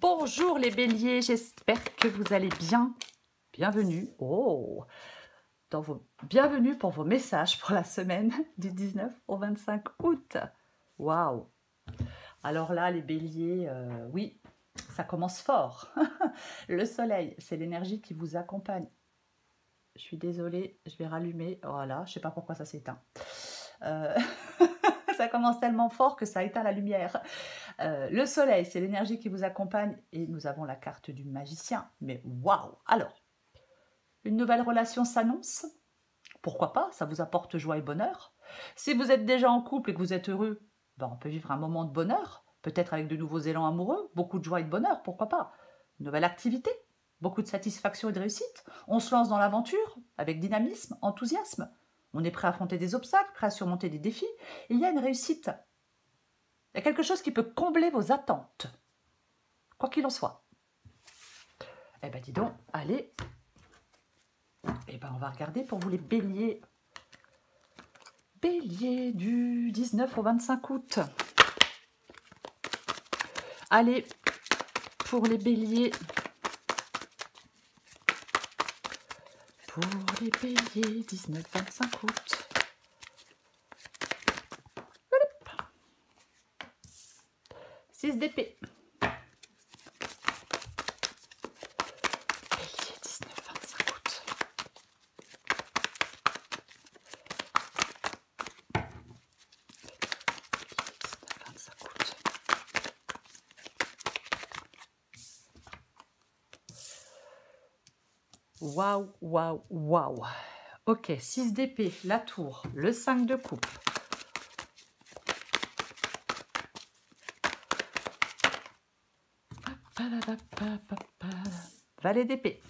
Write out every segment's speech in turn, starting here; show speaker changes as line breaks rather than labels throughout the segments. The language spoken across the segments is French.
Bonjour les béliers, j'espère que vous allez bien. Bienvenue, bienvenue pour vos messages pour la semaine du 19 au 25 août. Waouh! Alors là, les béliers, oui, ça commence fort. Le soleil, c'est l'énergie qui vous accompagne. Je suis désolée, je vais rallumer. Voilà, je ne sais pas pourquoi ça s'éteint. Ça commence tellement fort que ça éteint la lumière. Le soleil, c'est l'énergie qui vous accompagne et nous avons la carte du magicien. Mais waouh! Alors, une nouvelle relation s'annonce. Pourquoi pas? Ça vous apporte joie et bonheur. Si vous êtes déjà en couple et que vous êtes heureux, ben on peut vivre un moment de bonheur, peut-être avec de nouveaux élans amoureux, beaucoup de joie et de bonheur, pourquoi pas? Une nouvelle activité, beaucoup de satisfaction et de réussite. On se lance dans l'aventure avec dynamisme, enthousiasme. On est prêt à affronter des obstacles, prêt à surmonter des défis. Il y a une réussite. Il y a quelque chose qui peut combler vos attentes, quoi qu'il en soit. Eh ben dis donc, allez, eh ben on va regarder pour vous les béliers. Bélier du 19 au 25 août. Allez, pour les béliers. Pour les béliers, 19-25 août. 6 d'épée. Bélier, 19-25 août. Waouh, waouh, waouh. Ok, 6 d'épée, la tour, le 5 de coupe. Valet d'épée.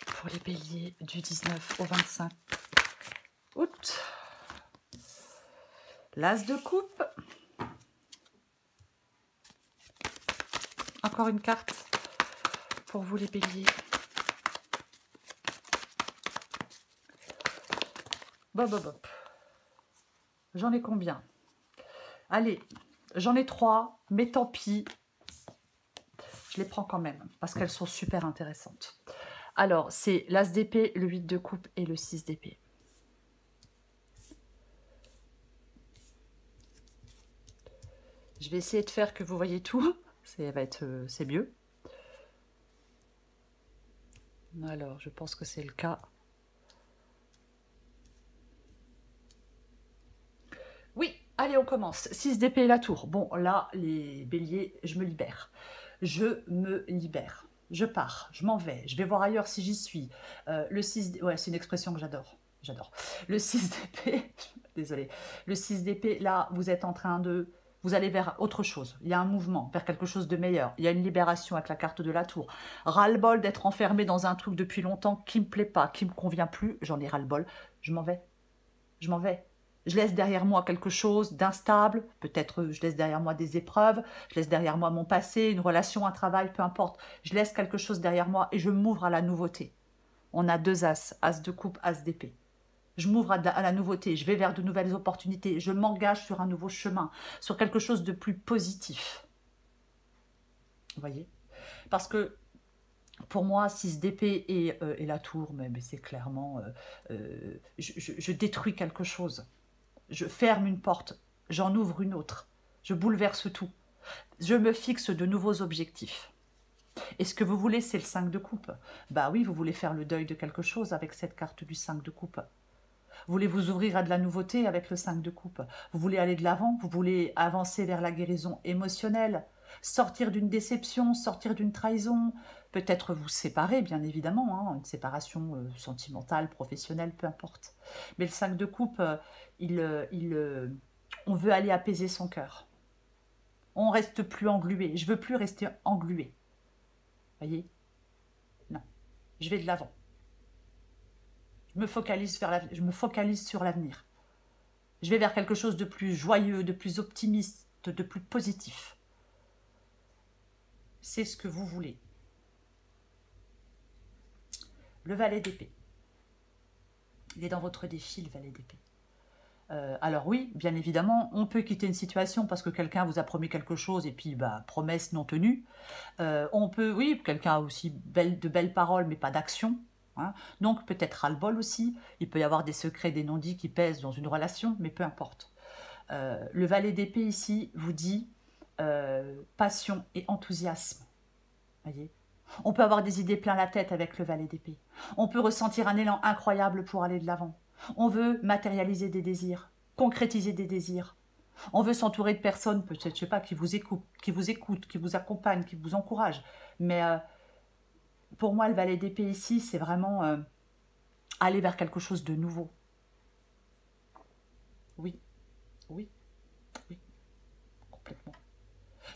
Pour les béliers du 19 au 25 août. L'as de coupe. Encore une carte pour vous les béliers. Bob. J'en ai combien? Allez, j'en ai 3, mais tant pis. Je les prends quand même, parce qu'elles sont super intéressantes. Alors, c'est l'as d'épée, le 8 de coupe et le 6 d'épée. Je vais essayer de faire que vous voyez tout. C'est mieux. Alors, je pense que c'est le cas. Oui, allez, on commence. 6 d'épée et la tour. Bon, là, les béliers, je me libère. Je me libère. Je pars, je m'en vais. Je vais voir ailleurs si j'y suis. Le 6... Ouais, c'est une expression que j'adore. J'adore. Le 6 d'épée... Désolée. Le 6 d'épée, là, vous êtes en train de... Vous allez vers autre chose. Il y a un mouvement, vers quelque chose de meilleur. Il y a une libération avec la carte de la tour. Ras-le-bol d'être enfermé dans un truc depuis longtemps qui ne me plaît pas, qui ne me convient plus. J'en ai ras-le-bol. Je m'en vais. Je m'en vais. Je laisse derrière moi quelque chose d'instable. Peut-être je laisse derrière moi des épreuves. Je laisse derrière moi mon passé, une relation, un travail, peu importe. Je laisse quelque chose derrière moi et je m'ouvre à la nouveauté. On a 2 as. As de coupe, as d'épée. Je m'ouvre à la nouveauté, je vais vers de nouvelles opportunités, je m'engage sur un nouveau chemin, sur quelque chose de plus positif. Vous voyez? Parce que pour moi, 6 d'épée et la tour, mais c'est clairement... je détruis quelque chose. Je ferme une porte, j'en ouvre une autre. Je bouleverse tout. Je me fixe de nouveaux objectifs. Et ce que vous voulez, c'est le 5 de coupe. Bah oui, vous voulez faire le deuil de quelque chose avec cette carte du 5 de coupe. Vous voulez vous ouvrir à de la nouveauté avec le 5 de coupe. Vous voulez aller de l'avant, vous voulez avancer vers la guérison émotionnelle, sortir d'une déception, sortir d'une trahison, peut-être vous séparer, bien évidemment, hein, une séparation sentimentale, professionnelle, peu importe. Mais le 5 de coupe, on veut aller apaiser son cœur. On ne reste plus englué. Je ne veux plus rester englué. Voyez? Non. Je vais de l'avant. Je me focalise sur l'avenir. Je vais vers quelque chose de plus joyeux, de plus optimiste, de plus positif. C'est ce que vous voulez. Le valet d'épée. Il est dans votre défi, le valet d'épée. Alors oui, bien évidemment, on peut quitter une situation parce que quelqu'un vous a promis quelque chose et puis bah, promesse non tenue. On peut, oui, quelqu'un a aussi de belles paroles mais pas d'action. Hein. Donc peut-être ras-le-bol aussi. Il peut y avoir des secrets, des non-dits qui pèsent dans une relation, mais peu importe. Le valet d'épée ici vous dit passion et enthousiasme. Voyez, on peut avoir des idées plein la tête avec le valet d'épée. On peut ressentir un élan incroyable pour aller de l'avant. On veut matérialiser des désirs, concrétiser des désirs. On veut s'entourer de personnes, peut-être, je sais pas, qui vous accompagnent, qui vous encouragent. Mais pour moi, le valet d'épée ici, c'est vraiment aller vers quelque chose de nouveau. Oui, oui, oui, complètement.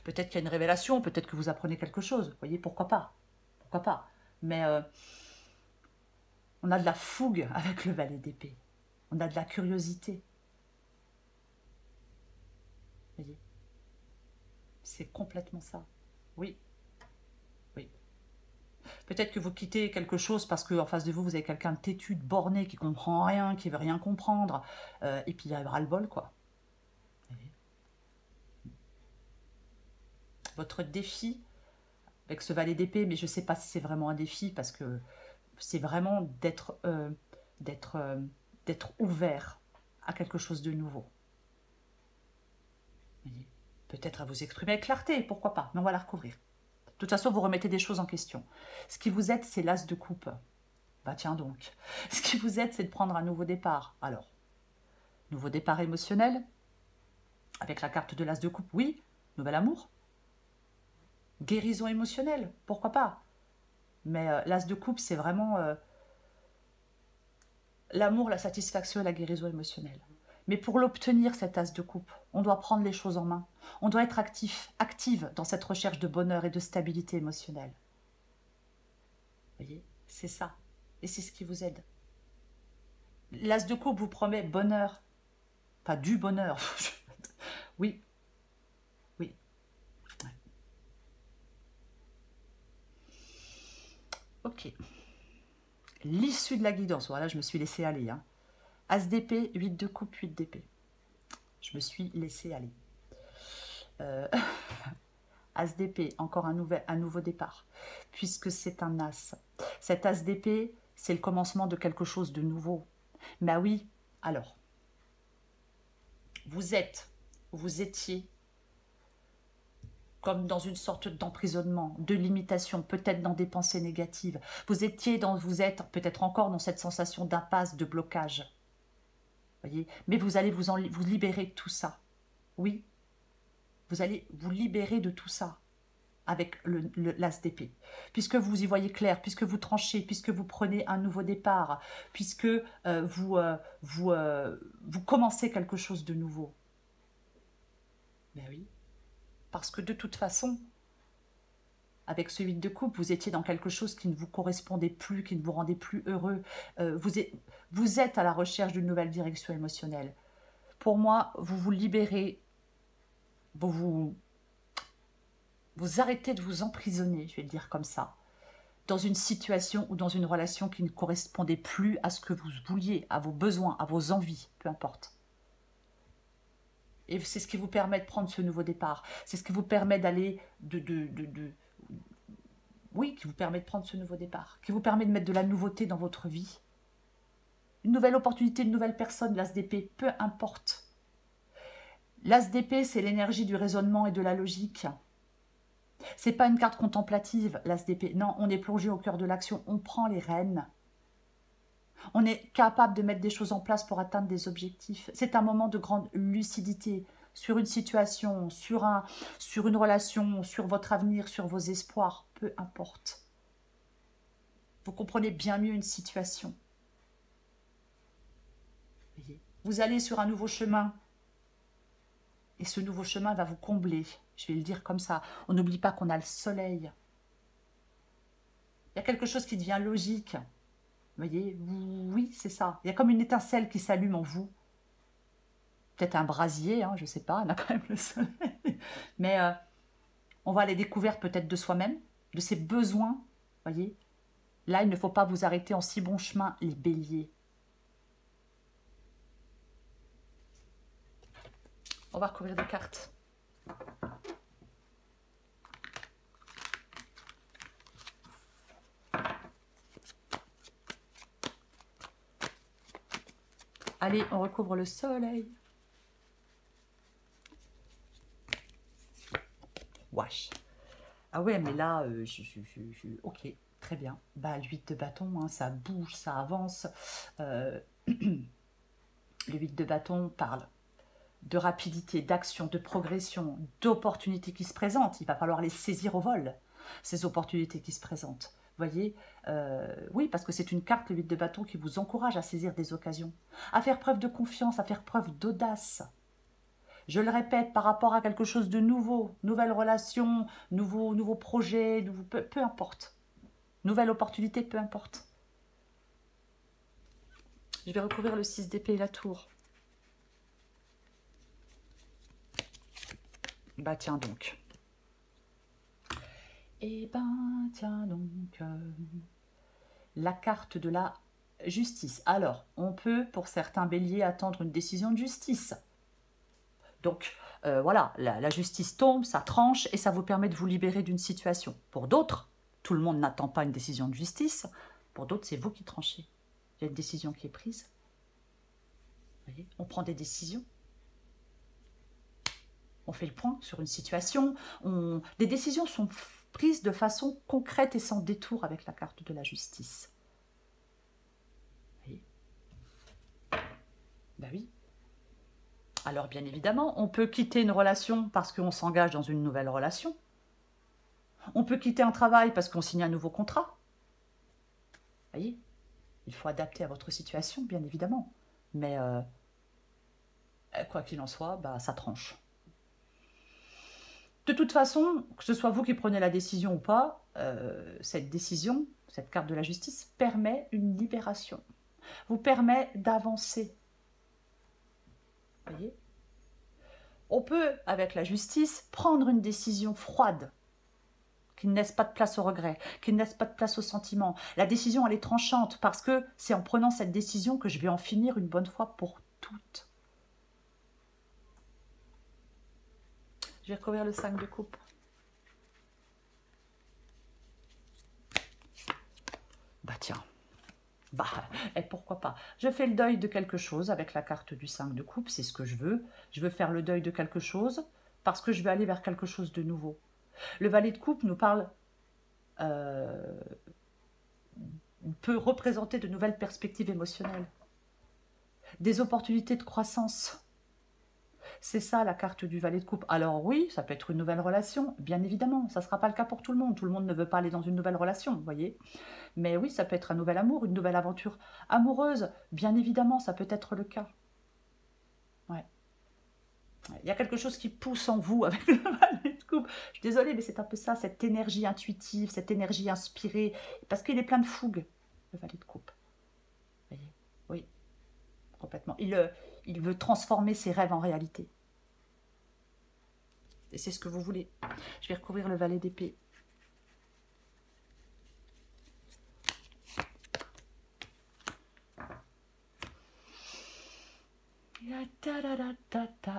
Peut-être qu'il y a une révélation, peut-être que vous apprenez quelque chose. Vous voyez, pourquoi pas? Pourquoi pas? Mais on a de la fougue avec le valet d'épée. On a de la curiosité. Vous voyez, c'est complètement ça. Oui, oui. Peut-être que vous quittez quelque chose parce qu'en face de vous, vous avez quelqu'un de têtu, de borné, qui comprend rien, qui veut rien comprendre. Et puis il y a ras-le-bol, quoi. Vous voyez, votre défi avec ce valet d'épée, mais je ne sais pas si c'est vraiment un défi parce que c'est vraiment d'être ouvert à quelque chose de nouveau. Peut-être à vous exprimer avec clarté, pourquoi pas, mais on va la recouvrir. De toute façon, vous remettez des choses en question. Ce qui vous aide, c'est l'as de coupe. Bah tiens donc. Ce qui vous aide, c'est de prendre un nouveau départ. Alors, nouveau départ émotionnel, avec la carte de l'as de coupe, oui. Nouvel amour. Guérison émotionnelle, pourquoi pas. Mais l'as de coupe, c'est vraiment l'amour, la satisfaction et la guérison émotionnelle. Mais pour l'obtenir, cet as de coupe, on doit prendre les choses en main. On doit être active dans cette recherche de bonheur et de stabilité émotionnelle. Vous voyez, c'est ça. Et c'est ce qui vous aide. L'as de coupe vous promet bonheur. Pas du bonheur. Oui. Oui. Ouais. Ok. L'issue de la guidance. Voilà, je me suis laissée aller. Hein. As d'épée, 8 de coupe, 8 d'épée. Je me suis laissée aller. As d'épée, encore un nouveau départ. Puisque c'est un as. Cet as d'épée, c'est le commencement de quelque chose de nouveau. Bah oui, alors. Vous étiez comme dans une sorte d'emprisonnement, de limitation, peut-être dans des pensées négatives. Vous êtes peut-être encore dans cette sensation d'impasse, de blocage. Voyez, mais vous allez vous libérer de tout ça. Oui, vous allez vous libérer de tout ça avec l'as d'épée. Puisque vous y voyez clair, puisque vous tranchez, puisque vous prenez un nouveau départ, puisque vous commencez quelque chose de nouveau. Ben oui. Parce que de toute façon, avec ce 8 de coupe, vous étiez dans quelque chose qui ne vous correspondait plus, qui ne vous rendait plus heureux. Vous êtes à la recherche d'une nouvelle direction émotionnelle. Pour moi, vous vous libérez, vous arrêtez de vous emprisonner, je vais le dire comme ça, dans une situation ou dans une relation qui ne correspondait plus à ce que vous vouliez, à vos besoins, à vos envies, peu importe. Et c'est ce qui vous permet de prendre ce nouveau départ. C'est ce qui vous permet d'aller oui, qui vous permet de prendre ce nouveau départ, qui vous permet de mettre de la nouveauté dans votre vie. Une nouvelle opportunité, une nouvelle personne, l'as d'épée, peu importe. L'as d'épée, c'est l'énergie du raisonnement et de la logique. C'est pas une carte contemplative, l'as d'épée. Non, on est plongé au cœur de l'action, on prend les rênes. On est capable de mettre des choses en place pour atteindre des objectifs. C'est un moment de grande lucidité sur une situation, sur une relation, sur votre avenir, sur vos espoirs, peu importe. Vous comprenez bien mieux une situation. Vous allez sur un nouveau chemin. Et ce nouveau chemin va vous combler. Je vais le dire comme ça. On n'oublie pas qu'on a le soleil. Il y a quelque chose qui devient logique. Vous voyez, oui, c'est ça. Il y a comme une étincelle qui s'allume en vous. Peut-être un brasier, hein, je ne sais pas, on a quand même le soleil. Mais on va à la découverte peut-être de soi-même, de ses besoins. Vous voyez, là, il ne faut pas vous arrêter en si bon chemin, les béliers. On va recouvrir des cartes. Allez, on recouvre le soleil. Wesh. Ah ouais, mais là, ok, très bien. Bah, l'8 de bâton, hein, ça bouge, ça avance. Le 8 de bâton parle de rapidité, d'action, de progression, d'opportunités qui se présentent. Il va falloir les saisir au vol, ces opportunités qui se présentent. Vous voyez, oui, parce que c'est une carte, le 8 de bâton, qui vous encourage à saisir des occasions, à faire preuve de confiance, à faire preuve d'audace. Je le répète, par rapport à quelque chose de nouveau, nouvelle relation, nouveau projet, peu importe. Nouvelle opportunité, peu importe. Je vais recouvrir le 6 d'épée et la tour. Bah tiens donc. Eh ben, tiens donc. La carte de la justice. Alors, on peut, pour certains béliers, attendre une décision de justice. Donc, voilà, la justice tombe, ça tranche et ça vous permet de vous libérer d'une situation. Pour d'autres, tout le monde n'attend pas une décision de justice. Pour d'autres, c'est vous qui tranchez. Il y a une décision qui est prise. Vous voyez, on prend des décisions. On fait le point sur une situation. Des décisions sont prises de façon concrète et sans détour avec la carte de la justice. Vous voyez ? Ben oui. Alors bien évidemment, on peut quitter une relation parce qu'on s'engage dans une nouvelle relation. On peut quitter un travail parce qu'on signe un nouveau contrat. Vous voyez, il faut adapter à votre situation, bien évidemment. Mais quoi qu'il en soit, bah, ça tranche. De toute façon, que ce soit vous qui prenez la décision ou pas, cette décision, cette carte de la justice, permet une libération. Vous permet d'avancer. Vous voyez ? On peut, avec la justice, prendre une décision froide, qui ne laisse pas de place au regret, qui ne laisse pas de place au sentiment. La décision, elle est tranchante, parce que c'est en prenant cette décision que je vais en finir une bonne fois pour toutes. Je vais recouvrir le 5 de coupe. Bah tiens, bah, et pourquoi pas. Je fais le deuil de quelque chose avec la carte du 5 de coupe, c'est ce que je veux. Je veux faire le deuil de quelque chose parce que je vais aller vers quelque chose de nouveau. Le valet de coupe nous parle, peut représenter de nouvelles perspectives émotionnelles, des opportunités de croissance. C'est ça la carte du valet de coupe. Alors oui, ça peut être une nouvelle relation, bien évidemment. Ça ne sera pas le cas pour tout le monde. Tout le monde ne veut pas aller dans une nouvelle relation, vous voyez. Mais oui, ça peut être un nouvel amour, une nouvelle aventure amoureuse. Bien évidemment, ça peut être le cas. Ouais. Il y a quelque chose qui pousse en vous avec le valet de coupe. Je suis désolée, mais c'est un peu ça, cette énergie intuitive, cette énergie inspirée. Parce qu'il est plein de fougue, le valet de coupe. Vous voyez. Oui, complètement. Il veut transformer ses rêves en réalité. Et c'est ce que vous voulez. Je vais recouvrir le valet d'épée.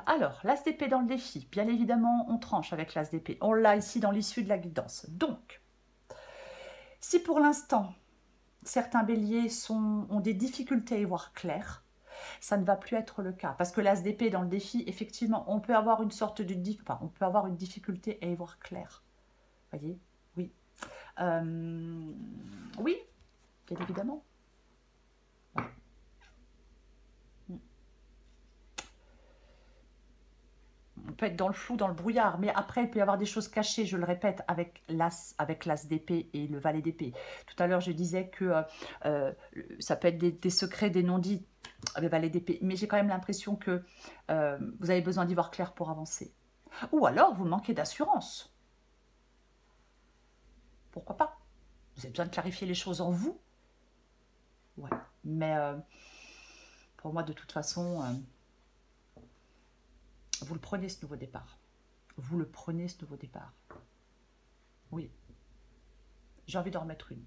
Alors, l'as d'épée dans le défi. Bien évidemment, on tranche avec l'as d'épée. On l'a ici dans l'issue de la guidance. Donc, si pour l'instant, certains béliers ont des difficultés à y voir clair, ça ne va plus être le cas. Parce que l'as d'épée dans le défi, effectivement, on peut avoir une sorte de on peut avoir une difficulté à y voir clair. Vous voyez? Oui. Oui, bien évidemment. On peut être dans le flou, dans le brouillard, mais après, il peut y avoir des choses cachées, je le répète, avec l'as d'épée et le valet d'épée. Tout à l'heure, je disais que ça peut être des secrets, des non-dits, le valet d'épée, mais j'ai quand même l'impression que vous avez besoin d'y voir clair pour avancer. Ou alors, vous manquez d'assurance. Pourquoi pas? Vous avez besoin de clarifier les choses en vous. Ouais, mais pour moi, de toute façon... vous le prenez ce nouveau départ. Vous le prenez ce nouveau départ. Oui. J'ai envie d'en remettre une.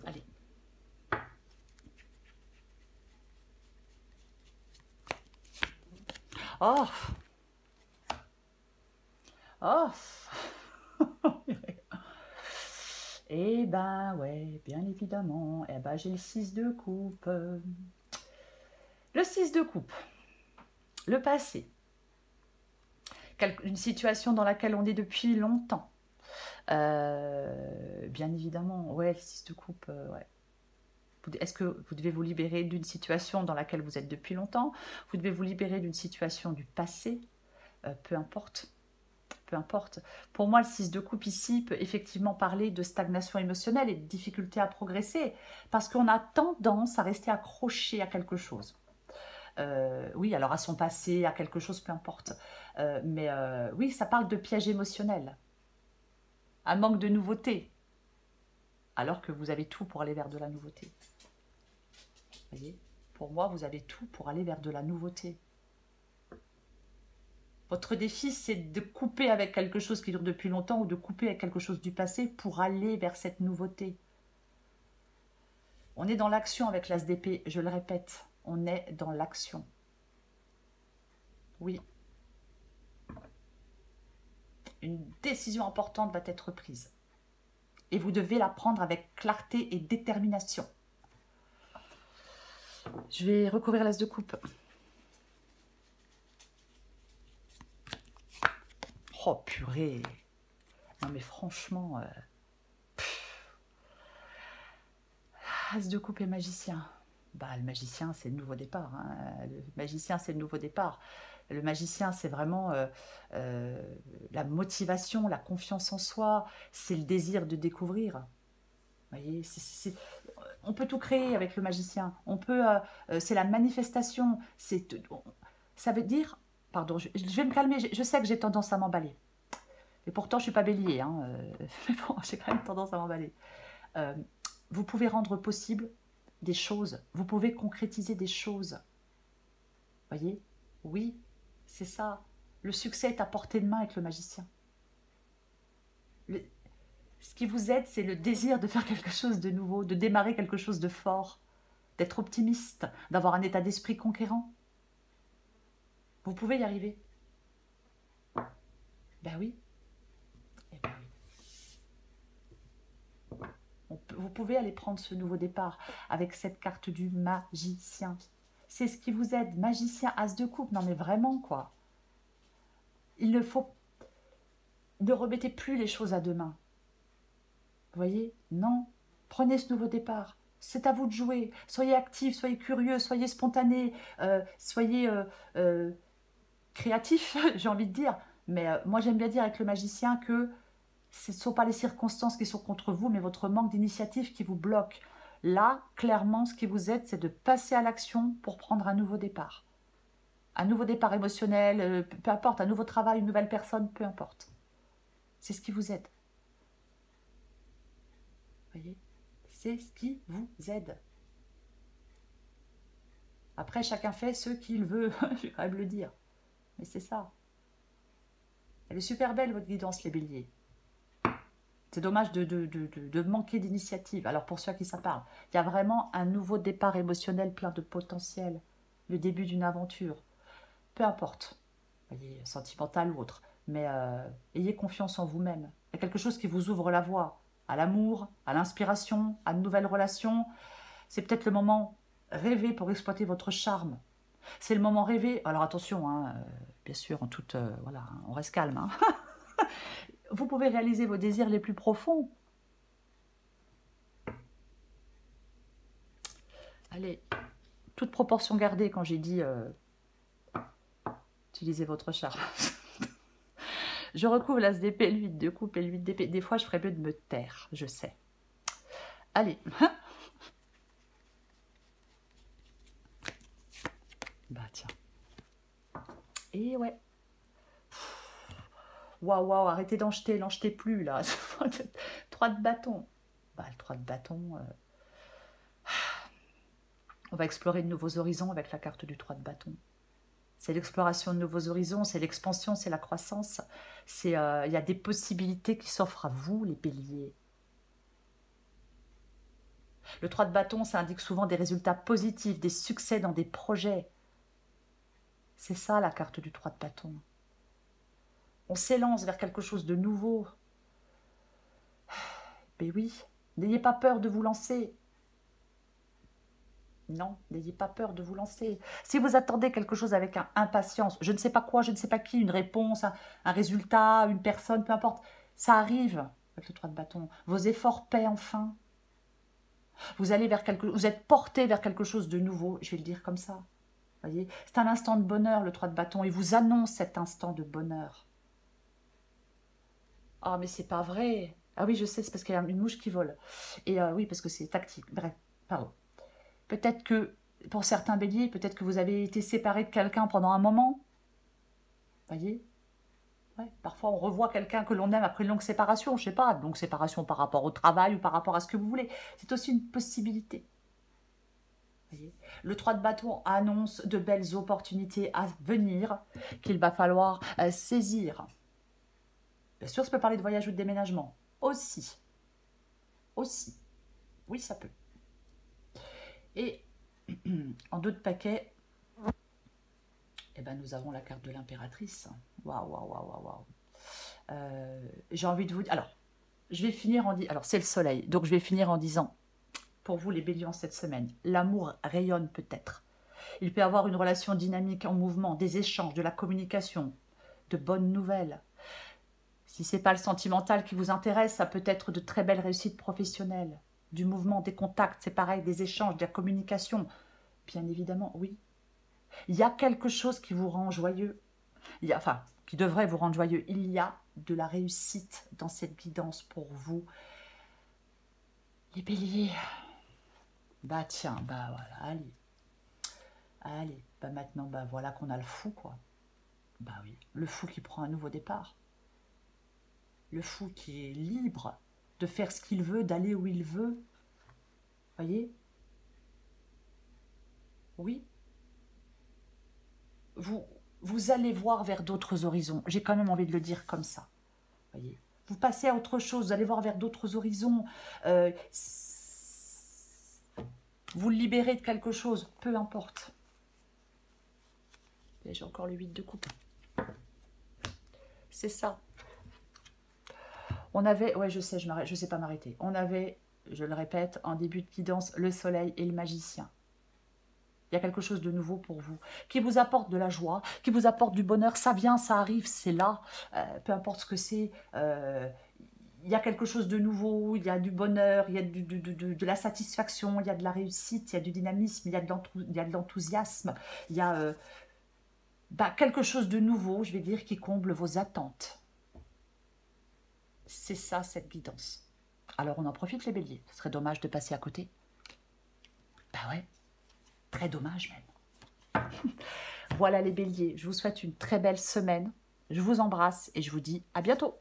Allez. Oh, oh. Eh ben ouais, bien évidemment. Eh ben j'ai le 6 de coupe. Le 6 de coupe. Le passé. Une situation dans laquelle on est depuis longtemps. Bien évidemment, ouais, le 6 de coupe, ouais. Est-ce que vous devez vous libérer d'une situation dans laquelle vous êtes depuis longtemps? Vous devez vous libérer d'une situation du passé? Peu importe. Peu importe. Pour moi, le 6 de coupe ici peut effectivement parler de stagnation émotionnelle et de difficulté à progresser, parce qu'on a tendance à rester accroché à quelque chose. Oui, alors à son passé, à quelque chose, peu importe. Mais oui, ça parle de piège émotionnel, un manque de nouveauté, alors que vous avez tout pour aller vers de la nouveauté. Vous voyez? Pour moi, vous avez tout pour aller vers de la nouveauté. Votre défi, c'est de couper avec quelque chose qui dure depuis longtemps ou de couper avec quelque chose du passé pour aller vers cette nouveauté. On est dans l'action avec l'As d'épée, je le répète, on est dans l'action. Oui. Une décision importante va être prise. Et vous devez la prendre avec clarté et détermination. Je vais recouvrir l'As de coupe. Oh purée. Non mais franchement... As de coupe et magicien. Bah, le magicien, c'est le nouveau départ. Hein. Le magicien, c'est le nouveau départ. Le magicien, c'est vraiment la motivation, la confiance en soi, c'est le désir de découvrir. Vous voyez, on peut tout créer avec le magicien. C'est la manifestation. Ça veut dire, pardon, je vais me calmer. Je sais que j'ai tendance à m'emballer. Et pourtant, je suis pas bélier. Hein, mais bon, j'ai quand même tendance à m'emballer. Vous pouvez rendre possible des choses. Vous pouvez concrétiser des choses. Voyez? Oui, c'est ça. Le succès est à portée de main avec le magicien. Ce qui vous aide, c'est le désir de faire quelque chose de nouveau, de démarrer quelque chose de fort, d'être optimiste, d'avoir un état d'esprit conquérant. Vous pouvez y arriver. Ben oui. Eh ben oui. Vous pouvez aller prendre ce nouveau départ avec cette carte du magicien. C'est ce qui vous aide. Magicien, as de coupe. Non mais vraiment quoi. Il ne faut... Ne remettez plus les choses à demain. Vous voyez? Non. Prenez ce nouveau départ. C'est à vous de jouer. Soyez actifs, soyez curieux, soyez spontanés, soyez créatifs, j'ai envie de dire. Mais moi, j'aime bien dire avec le magicien que ce ne sont pas les circonstances qui sont contre vous, mais votre manque d'initiative qui vous bloque. Là, clairement, ce qui vous aide, c'est de passer à l'action pour prendre un nouveau départ. Un nouveau départ émotionnel, peu importe, un nouveau travail, une nouvelle personne, peu importe. C'est ce qui vous aide. Vous voyez? C'est ce qui vous aide. Après, chacun fait ce qu'il veut, je vais quand même le dire. Mais c'est ça. Elle est super belle, votre guidance, les béliers. C'est dommage de manquer d'initiative. Alors, pour ceux à qui ça parle, il y a vraiment un nouveau départ émotionnel plein de potentiel. Le début d'une aventure. Peu importe. Vous voyez, sentimental ou autre. Mais ayez confiance en vous-même. Il y a quelque chose qui vous ouvre la voie à l'amour, à l'inspiration, à de nouvelles relations. C'est peut-être le moment rêvé pour exploiter votre charme. C'est le moment rêvé. Alors attention, hein, bien sûr, voilà, on reste calme. Hein. Vous pouvez réaliser vos désirs les plus profonds. Allez, toute proportion gardée quand j'ai dit utilisez votre charme. Je recouvre l'as d'épée, le 8 de coupe et le 8 d'épée. Des fois, je ferais mieux de me taire, je sais. Allez. Bah tiens. Et ouais. Waouh, waouh, arrêtez d'en jeter, n'en jetez plus là. 3 de bâton. Bah le 3 de bâton. On va explorer de nouveaux horizons avec la carte du 3 de bâton. C'est l'exploration de nouveaux horizons, c'est l'expansion, c'est la croissance. Il y a des possibilités qui s'offrent à vous, les béliers. Le 3 de bâton, ça indique souvent des résultats positifs, des succès dans des projets. C'est ça la carte du 3 de bâton. On s'élance vers quelque chose de nouveau. Mais oui, n'ayez pas peur de vous lancer. Non, n'ayez pas peur de vous lancer. Si vous attendez quelque chose avec impatience, je ne sais pas quoi, je ne sais pas qui, une réponse, un résultat, une personne, peu importe, ça arrive avec le 3 de bâton. Vos efforts paient enfin. Vous allez vers vous êtes porté vers quelque chose de nouveau, je vais le dire comme ça. Voyez, c'est un instant de bonheur, le 3 de bâton. Il vous annonce cet instant de bonheur. Ah, mais c'est pas vrai. Ah oui, je sais, c'est parce qu'il y a une mouche qui vole. Et oui, parce que c'est tactique. Bref, pardon. Peut-être que, pour certains béliers, peut-être que vous avez été séparé de quelqu'un pendant un moment. Voyez, ouais, parfois, on revoit quelqu'un que l'on aime après une longue séparation. Je sais pas, longue séparation par rapport au travail ou par rapport à ce que vous voulez. C'est aussi une possibilité. Voyez, le 3 de bâton annonce de belles opportunités à venir qu'il va falloir saisir. Bien sûr, ça peut parler de voyage ou de déménagement. Aussi. Aussi. Oui, ça peut. Et en dos de paquet, eh ben, nous avons la carte de l'impératrice. Waouh, waouh, waouh, waouh, waouh. J'ai envie de vous dire... Alors, je vais finir en disant... Alors, c'est le soleil. Donc, je vais finir en disant, pour vous les béliers cette semaine, l'amour rayonne peut-être. Il peut y avoir une relation dynamique en mouvement, des échanges, de la communication, de bonnes nouvelles. Si ce n'est pas le sentimental qui vous intéresse, ça peut être de très belles réussites professionnelles, du mouvement, des contacts, c'est pareil, des échanges, de la communication. Bien évidemment, oui. Il y a quelque chose qui vous rend joyeux, enfin, qui devrait vous rendre joyeux. Il y a de la réussite dans cette guidance pour vous. Les béliers, bah tiens, bah voilà, allez. Allez, bah maintenant, bah voilà qu'on a le fou, quoi. Bah oui, le fou qui prend un nouveau départ. Le fou qui est libre de faire ce qu'il veut, d'aller où il veut. Voyez? Oui. Vous allez voir vers d'autres horizons. J'ai quand même envie de le dire comme ça. Voyez? Vous passez à autre chose, vous allez voir vers d'autres horizons. Vous le libérez de quelque chose, peu importe. J'ai encore le 8 de coupe. C'est ça. On avait, ouais je sais, je sais pas m'arrêter. On avait, je le répète, en début de guidance, le soleil et le magicien. Il y a quelque chose de nouveau pour vous, qui vous apporte de la joie, qui vous apporte du bonheur. Ça vient, ça arrive, c'est là. Peu importe ce que c'est, il y a quelque chose de nouveau, il y a du bonheur, il y a de la satisfaction, il y a de la réussite, il y a du dynamisme, il y a de l'enthousiasme, il y a quelque chose de nouveau, je vais dire, qui comble vos attentes. C'est ça, cette guidance. Alors, on en profite, les béliers. Ce serait dommage de passer à côté. Bah ouais, très dommage même. Voilà les béliers, je vous souhaite une très belle semaine. Je vous embrasse et je vous dis à bientôt.